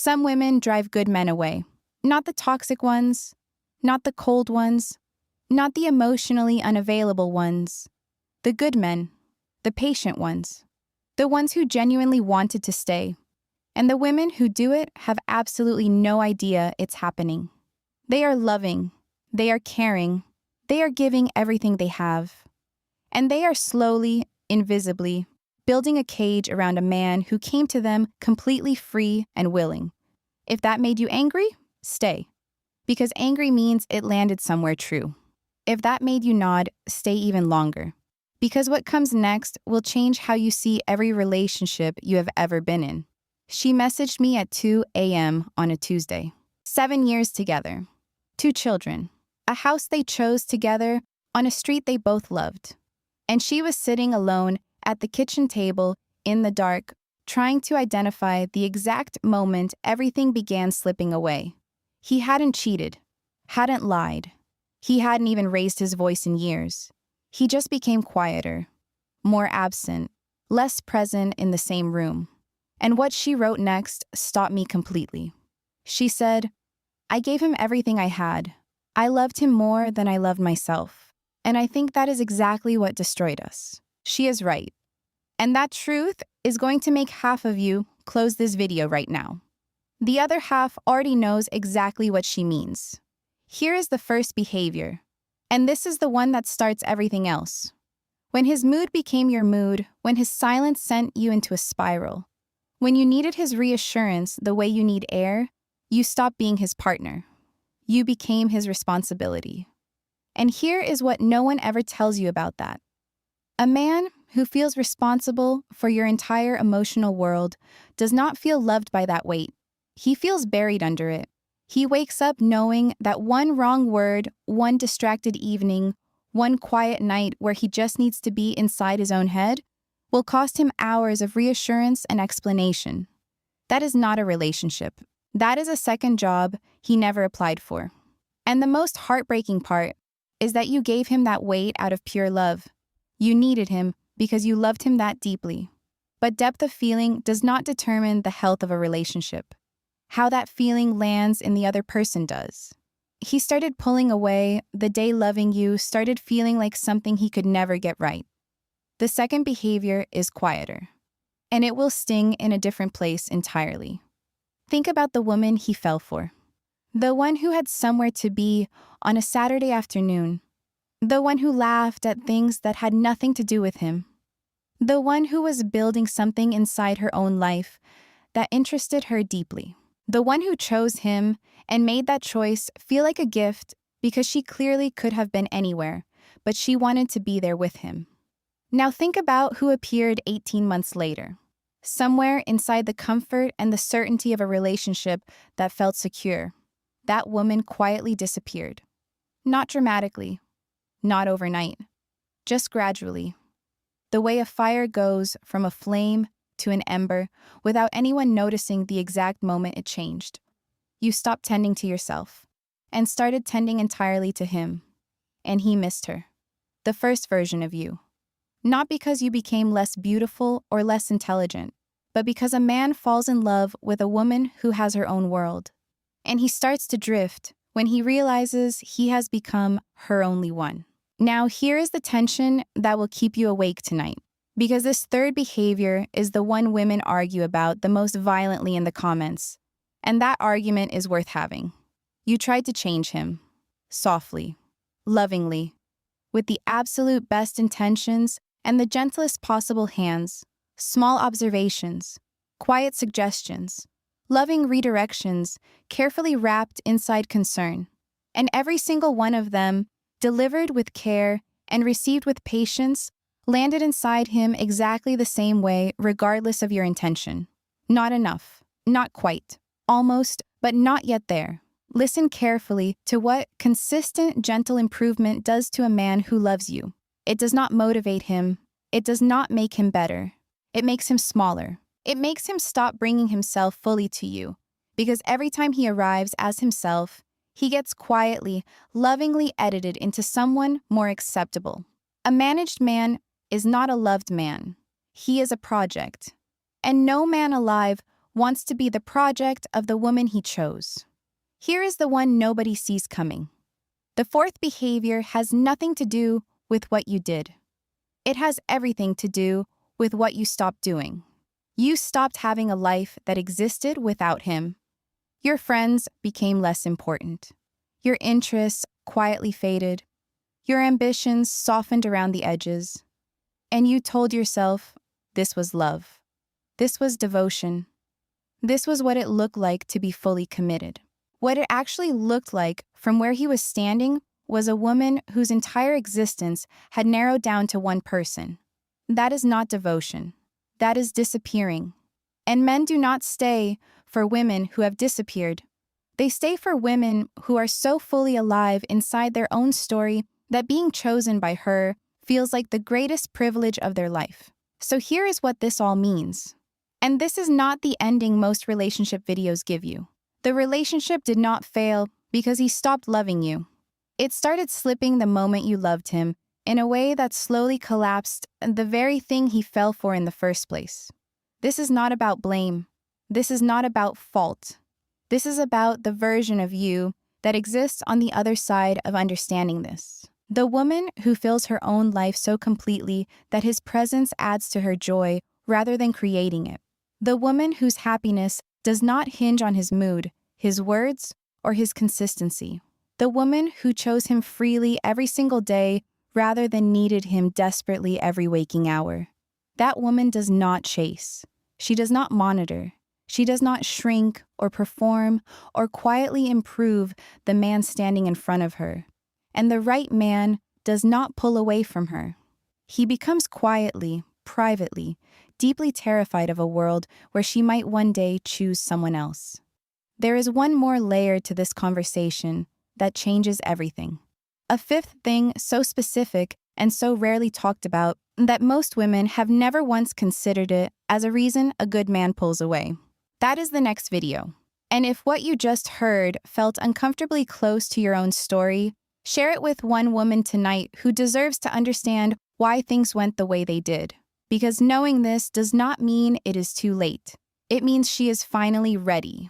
Some women drive good men away. Not the toxic ones, not the cold ones, not the emotionally unavailable ones. The good men, the patient ones, the ones who genuinely wanted to stay. And the women who do it have absolutely no idea it's happening. They are loving, they are caring, they are giving everything they have. And they are slowly, invisibly, building a cage around a man who came to them completely free and willing. If that made you angry, stay. Because angry means it landed somewhere true. If that made you nod, stay even longer. Because what comes next will change how you see every relationship you have ever been in. She messaged me at 2 a.m. on a Tuesday. 7 years together. 2 children. A house they chose together on a street they both loved. And she was sitting alone at the kitchen table in the dark, trying to identify the exact moment everything began slipping away. He hadn't cheated, hadn't lied. He hadn't even raised his voice in years. He just became quieter, more absent, less present in the same room. And what she wrote next stopped me completely. She said, "I gave him everything I had. I loved him more than I loved myself. And I think that is exactly what destroyed us." She is right. And that truth is going to make half of you close this video right now. The other half already knows exactly what she means. Here is the first behavior. And this is the one that starts everything else. When his mood became your mood, when his silence sent you into a spiral, when you needed his reassurance the way you need air, you stopped being his partner. You became his responsibility. And here is what no one ever tells you about that. A man who feels responsible for your entire emotional world does not feel loved by that weight. He feels buried under it. He wakes up knowing that one wrong word, one distracted evening, one quiet night where he just needs to be inside his own head will cost him hours of reassurance and explanation. That is not a relationship. That is a second job he never applied for. And the most heartbreaking part is that you gave him that weight out of pure love. You needed him because you loved him that deeply. But depth of feeling does not determine the health of a relationship. How that feeling lands in the other person does. He started pulling away the day loving you started feeling like something he could never get right. The second behavior is quieter, and it will sting in a different place entirely. Think about the woman he fell for. The one who had somewhere to be on a Saturday afternoon. The one who laughed at things that had nothing to do with him. The one who was building something inside her own life that interested her deeply. The one who chose him and made that choice feel like a gift because she clearly could have been anywhere, but she wanted to be there with him. Now think about who appeared 18 months later. Somewhere inside the comfort and the certainty of a relationship that felt secure, that woman quietly disappeared. Not dramatically, not overnight, just gradually. The way a fire goes from a flame to an ember without anyone noticing the exact moment it changed. You stopped tending to yourself and started tending entirely to him. And he missed her, the first version of you. Not because you became less beautiful or less intelligent, but because a man falls in love with a woman who has her own world. And he starts to drift when he realizes he has become her only one. Now here is the tension that will keep you awake tonight. Because this third behavior is the one women argue about the most violently in the comments. And that argument is worth having. You tried to change him. Softly. Lovingly. With the absolute best intentions and the gentlest possible hands. Small observations. Quiet suggestions. Loving redirections, carefully wrapped inside concern. And every single one of them, delivered with care and received with patience, landed inside him exactly the same way regardless of your intention. Not enough. Not quite. Almost, but not yet there. Listen carefully to what consistent, gentle improvement does to a man who loves you. It does not motivate him. It does not make him better. It makes him smaller. It makes him stop bringing himself fully to you. Because every time he arrives as himself, he gets quietly, lovingly edited into someone more acceptable. A managed man is not a loved man. He is a project. And no man alive wants to be the project of the woman he chose. Here is the one nobody sees coming. The fourth behavior has nothing to do with what you did. It has everything to do with what you stopped doing. You stopped having a life that existed without him. Your friends became less important. Your interests quietly faded. Your ambitions softened around the edges. And you told yourself, this was love. This was devotion. This was what it looked like to be fully committed. What it actually looked like from where he was standing was a woman whose entire existence had narrowed down to one person. That is not devotion. That is disappearing. And men do not stay for women who have disappeared. They stay for women who are so fully alive inside their own story that being chosen by her feels like the greatest privilege of their life. So here is what this all means. And this is not the ending most relationship videos give you. The relationship did not fail because he stopped loving you. It started slipping the moment you loved him in a way that slowly collapsed the very thing he fell for in the first place. This is not about blame. This is not about fault. This is about the version of you that exists on the other side of understanding this. The woman who fills her own life so completely that his presence adds to her joy rather than creating it. The woman whose happiness does not hinge on his mood, his words, or his consistency. The woman who chose him freely every single day rather than needed him desperately every waking hour. That woman does not chase. She does not monitor. She does not shrink or perform or quietly improve the man standing in front of her. And the right man does not pull away from her. He becomes quietly, privately, deeply terrified of a world where she might one day choose someone else. There is one more layer to this conversation that changes everything. A fifth thing so specific and so rarely talked about that most women have never once considered it as a reason a good man pulls away. That is the next video. And if what you just heard felt uncomfortably close to your own story, share it with one woman tonight who deserves to understand why things went the way they did. Because knowing this does not mean it is too late. It means she is finally ready.